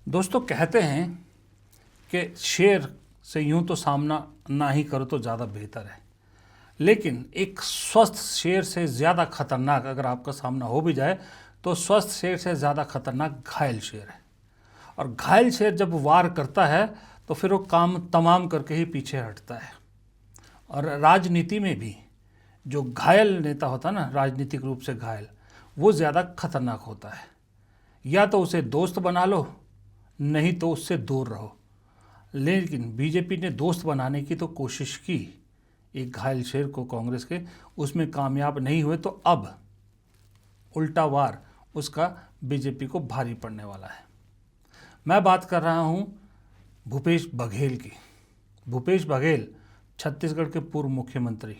दोस्तों कहते हैं कि शेर से यूं तो सामना ना ही करो तो ज़्यादा बेहतर है, लेकिन एक स्वस्थ शेर से ज़्यादा खतरनाक अगर आपका सामना हो भी जाए तो स्वस्थ शेर से ज़्यादा खतरनाक घायल शेर है। और घायल शेर जब वार करता है तो फिर वो काम तमाम करके ही पीछे हटता है। और राजनीति में भी जो घायल नेता होता है ना, राजनीतिक रूप से घायल, वो ज़्यादा खतरनाक होता है। या तो उसे दोस्त बना लो, नहीं तो उससे दूर रहो। लेकिन बीजेपी ने दोस्त बनाने की तो कोशिश की एक घायल शेर को कांग्रेस के, उसमें कामयाब नहीं हुए, तो अब उल्टा वार उसका बीजेपी को भारी पड़ने वाला है। मैं बात कर रहा हूं भूपेश बघेल की। भूपेश बघेल छत्तीसगढ़ के पूर्व मुख्यमंत्री,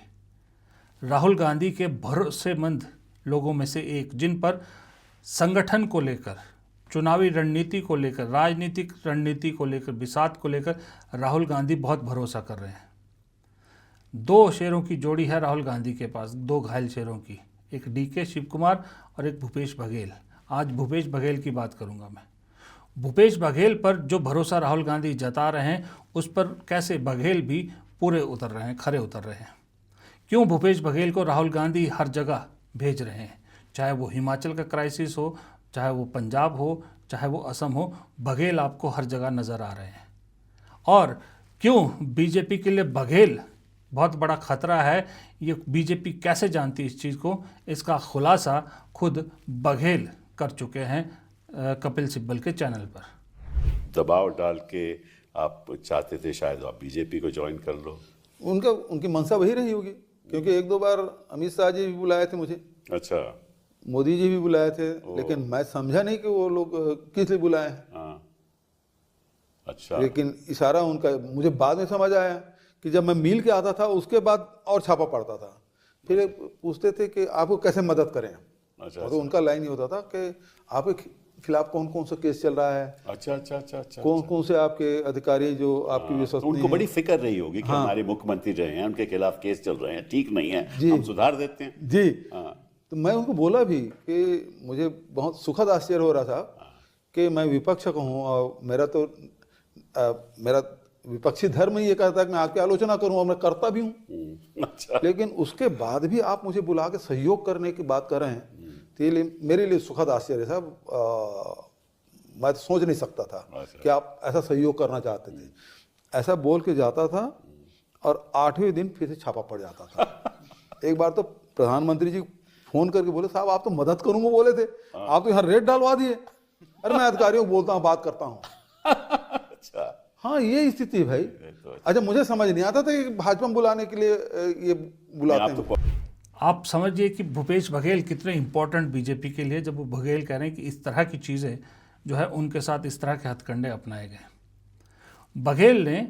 राहुल गांधी के भरोसेमंद लोगों में से एक, जिन पर संगठन को लेकर, चुनावी रणनीति को लेकर, राजनीतिक रणनीति को लेकर, बिसात को लेकर राहुल गांधी बहुत भरोसा कर रहे हैं। दो शेरों की जोड़ी है राहुल गांधी के पास, दो घायल शेरों की, एक डीके शिव कुमार और एक भूपेश बघेल। आज भूपेश बघेल की बात करूंगा मैं। भूपेश बघेल पर जो भरोसा राहुल गांधी जता रहे हैं, उस पर कैसे बघेल भी पूरे उतर रहे हैं, खरे उतर रहे हैं। क्यों भूपेश बघेल को राहुल गांधी हर जगह भेज रहे हैं, चाहे वो हिमाचल का क्राइसिस हो, चाहे वो पंजाब हो, चाहे वो असम हो, बघेल आपको हर जगह नज़र आ रहे हैं। और क्यों बीजेपी के लिए बघेल बहुत बड़ा खतरा है, ये बीजेपी कैसे जानती है इस चीज़ को, इसका खुलासा खुद बघेल कर चुके हैं कपिल सिब्बल के चैनल पर। दबाव डाल के आप चाहते थे शायद आप बीजेपी को ज्वाइन कर लो। उनकी मंशा वही रही होगी, क्योंकि एक दो बार अमित शाह जी भी बुलाए थे मुझे, अच्छा, मोदी जी भी बुलाए थे, लेकिन मैं समझा नहीं कि वो लोग किस लिए बुलाए हैं। हाँ, अच्छा। लेकिन इशारा उनका मुझे बाद में समझ आया कि जब मैं मिल के आता था उसके बाद और छापा पड़ता था, फिर पूछते थे कि आपको कैसे मदद करें। अच्छा, तो उनका लाइन ये होता था कि आपके खिलाफ कौन कौन सा केस चल रहा है, अच्छा अच्छा अच्छा अच्छा, कौन कौन से आपके अधिकारी जो आपकी तो विश्वसनीय उनको बड़ी फिक्र रही होगी कि हाँ। हमारे मुख्यमंत्री रहे हैं, उनके खिलाफ केस चल रहे हैं, ठीक नहीं है, जी। हम सुधार देते हैं। जी। हाँ, तो मैं उनको बोला भी कि मुझे बहुत सुखद आश्चर्य हो रहा था कि मैं विपक्ष का हूँ और मेरा विपक्षी धर्म ही ये कहता है कि मैं आपकी आलोचना करूँ, और मैं करता भी हूँ। अच्छा, लेकिन उसके बाद भी आप मुझे बुला के सहयोग करने की बात कर रहे हैं, तो ये मेरे लिए सुखद आश्चर्य था। मैं तो सोच नहीं सकता था कि आप ऐसा सहयोग करना चाहते थे। ऐसा बोल के जाता था और 8वें दिन फिर से छापा पड़ जाता था। एक बार तो प्रधानमंत्री जी फोन करके बोले, साहब आप तो मदद करूंगा बोले थे, आप तो यहाँ रेड डालवा दिए। अरे मैं अधिकारियों को बोलता हूँ, बात करता हूँ। अच्छा, हाँ, ये स्थिति है भाई। अच्छा, मुझे समझ नहीं आता था कि भाजपा में बुलाने के लिए ये बुलाते हैं। आप समझिए कि भूपेश बघेल कितने इंपॉर्टेंट बीजेपी के लिए, जब वो बघेल कह रहे हैं कि इस तरह की चीज़ें जो है उनके साथ इस तरह के हथकंडे अपनाए गए। बघेल ने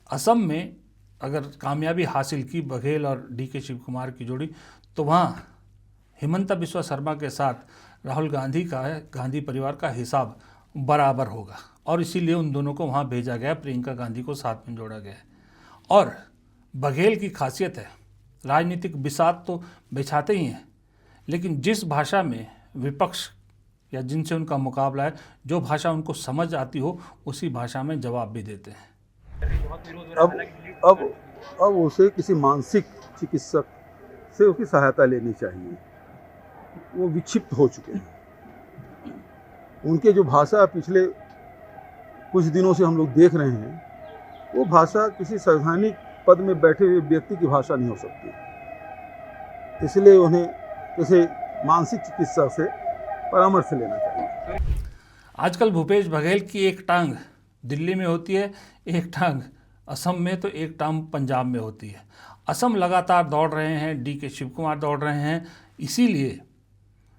असम में अगर कामयाबी हासिल की, बघेल और डीके शिव कुमार की जोड़ी, तो वहाँ हिमंता बिस्वा शर्मा के साथ राहुल गांधी का, गांधी परिवार का हिसाब बराबर होगा, और इसीलिए उन दोनों को वहाँ भेजा गया, प्रियंका गांधी को साथ में जोड़ा गया। और बघेल की खासियत है, राजनीतिक बिसात तो बिछाते ही हैं, लेकिन जिस भाषा में विपक्ष या जिनसे उनका मुकाबला है, जो भाषा उनको समझ आती हो, उसी भाषा में जवाब भी देते हैं। अब उसे किसी मानसिक चिकित्सक से उसकी सहायता लेनी चाहिए। वो विक्षिप्त हो चुके हैं। उनके जो भाषा पिछले कुछ दिनों से हम लोग देख रहे हैं, वो भाषा किसी संवैधानिक पद में बैठे हुए व्यक्ति की भाषा नहीं हो सकती। इसलिए उन्हें किसी मानसिक चिकित्सक से परामर्श लेना चाहिए। आजकल भूपेश बघेल की एक टांग दिल्ली में होती है, एक टांग असम में, तो एक टांग पंजाब में होती है। असम लगातार दौड़ रहे हैं, डीके शिव कुमार दौड़ रहे हैं, इसीलिए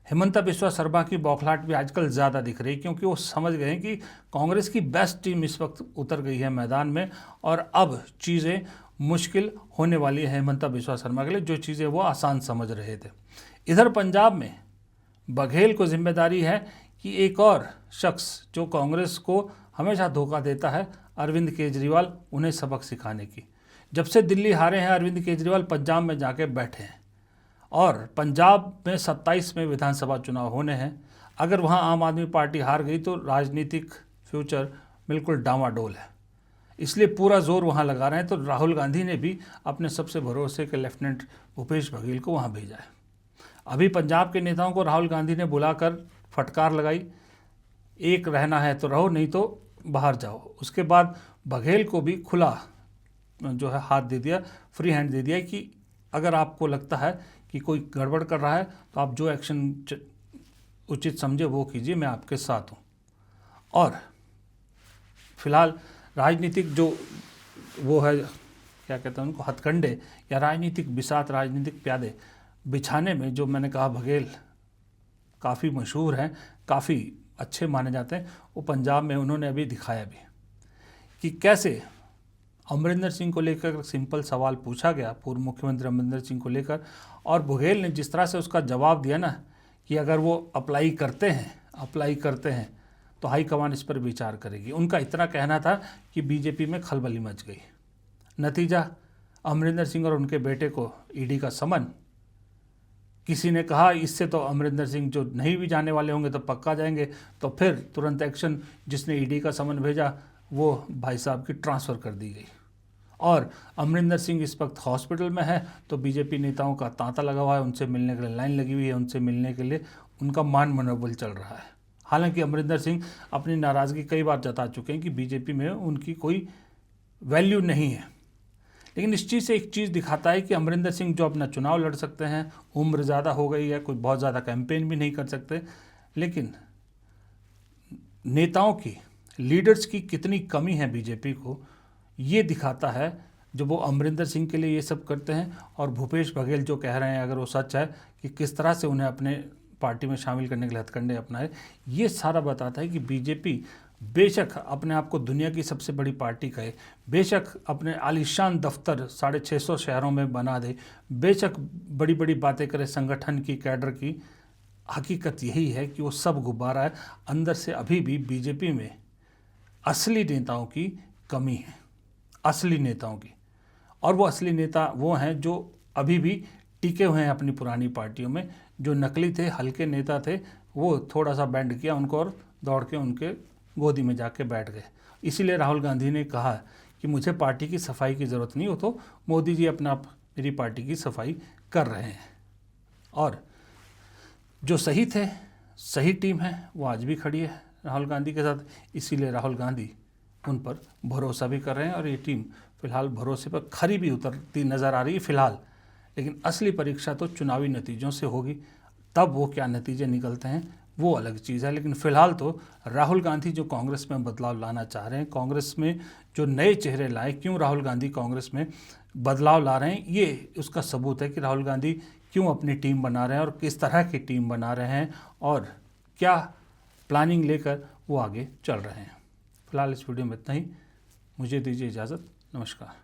हिमंता बिस्वा शर्मा की बौखलाहट भी आजकल ज़्यादा दिख रही है, क्योंकि वो समझ गए हैं कि कांग्रेस की बेस्ट टीम इस वक्त उतर गई है मैदान में, और अब चीज़ें मुश्किल होने वाली है हिमंता बिस्वा शर्मा के लिए, जो चीज़ें वो आसान समझ रहे थे। इधर पंजाब में बघेल को जिम्मेदारी है कि एक और शख्स जो कांग्रेस को हमेशा धोखा देता है, अरविंद केजरीवाल, उन्हें सबक सिखाने की। जब से दिल्ली हारे हैं अरविंद केजरीवाल, पंजाब में जाके बैठे हैं, और पंजाब में 27 में विधानसभा चुनाव होने हैं। अगर वहां आम आदमी पार्टी हार गई तो राजनीतिक फ्यूचर बिल्कुल डामाडोल है। इसलिए पूरा जोर वहाँ लगा रहे हैं। तो राहुल गांधी ने भी अपने सबसे भरोसे के लेफ्टिनेंट भूपेश बघेल को वहाँ भेजा है। अभी पंजाब के नेताओं को राहुल गांधी ने बुलाकर फटकार लगाई, एक रहना है तो रहो, नहीं तो बाहर जाओ। उसके बाद बघेल को भी खुला जो है हाथ दे दिया, फ्री हैंड दे दिया कि अगर आपको लगता है कि कोई गड़बड़ कर रहा है तो आप जो एक्शन उचित समझे वो कीजिए, मैं आपके साथ हूँ। और फिलहाल राजनीतिक जो वो है, क्या कहते हैं उनको, हथकंडे या राजनीतिक बिसात, राजनीतिक प्यादे बिछाने में जो मैंने कहा बघेल काफ़ी मशहूर हैं, काफ़ी अच्छे माने जाते हैं, वो पंजाब में उन्होंने अभी दिखाया भी कि कैसे अमरिंदर सिंह को लेकर सिंपल सवाल पूछा गया, पूर्व मुख्यमंत्री अमरिंदर सिंह को लेकर, और बघेल ने जिस तरह से उसका जवाब दिया ना कि अगर वो अप्लाई करते हैं तो हाईकमान इस पर विचार करेगी। उनका इतना कहना था कि बीजेपी में खलबली मच गई। नतीजा, अमरिंदर सिंह और उनके बेटे को ईडी का समन। किसी ने कहा इससे तो अमरिंदर सिंह जो नहीं भी जाने वाले होंगे तो पक्का जाएंगे, तो फिर तुरंत एक्शन, जिसने ईडी का समन भेजा वो भाई साहब की ट्रांसफ़र कर दी गई। और अमरिंदर सिंह इस वक्त हॉस्पिटल में है तो बीजेपी नेताओं का तांता लगा हुआ है, उनसे मिलने के लिए लाइन लगी हुई है, उनसे मिलने के लिए उनका मान मनोबल चल रहा है। हालांकि अमरिंदर सिंह अपनी नाराज़गी कई बार जता चुके हैं कि बीजेपी में उनकी कोई वैल्यू नहीं है, लेकिन इस चीज़ से एक चीज़ दिखाता है कि अमरिंदर सिंह जो अपना चुनाव लड़ सकते हैं, उम्र ज़्यादा हो गई है, कोई बहुत ज़्यादा कैंपेन भी नहीं कर सकते, लेकिन नेताओं की, लीडर्स की कितनी कमी है बीजेपी को, ये दिखाता है जो वो अमरिंदर सिंह के लिए ये सब करते हैं। और भूपेश बघेल जो कह रहे हैं, अगर वो सच है कि किस तरह से उन्हें अपने पार्टी में शामिल करने के लिए हथकंडे अपनाए, ये सारा बताता है कि बीजेपी बेशक अपने आप को दुनिया की सबसे बड़ी पार्टी कहे, बेशक अपने आलीशान दफ्तर 650 शहरों में बना दे, बेशक बड़ी बड़ी बातें करे संगठन की, कैडर की, हकीकत यही है कि वो सब गुब्बारा है। अंदर से अभी भी बीजेपी में असली नेताओं की कमी है, असली नेताओं की। और वो असली नेता वो हैं जो अभी भी टिके हुए हैं अपनी पुरानी पार्टियों में। जो नकली थे, हल्के नेता थे, वो थोड़ा सा बैंड किया उनको और दौड़ के उनके गोदी में जाके बैठ गए। इसीलिए राहुल गांधी ने कहा कि मुझे पार्टी की सफाई की ज़रूरत नहीं हो, तो मोदी जी अपना मेरी पार्टी की सफाई कर रहे हैं। और जो सही थे, सही टीम है, वो आज भी खड़ी है राहुल गांधी के साथ। इसीलिए राहुल गांधी उन पर भरोसा भी कर रहे हैं और ये टीम फिलहाल भरोसे पर खरी भी उतरती नज़र आ रही है फिलहाल। लेकिन असली परीक्षा तो चुनावी नतीजों से होगी, तब वो क्या नतीजे निकलते हैं वो अलग चीज़ है। लेकिन फिलहाल तो राहुल गांधी जो कांग्रेस में बदलाव लाना चाह रहे हैं, कांग्रेस में जो नए चेहरे लाए, क्यों राहुल गांधी कांग्रेस में बदलाव ला रहे हैं, ये उसका सबूत है कि राहुल गांधी क्यों अपनी टीम बना रहे हैं और किस तरह की टीम बना रहे हैं और क्या प्लानिंग लेकर वो आगे चल रहे हैं। फिलहाल इस वीडियो में इतना ही, मुझे दीजिए इजाज़त, नमस्कार।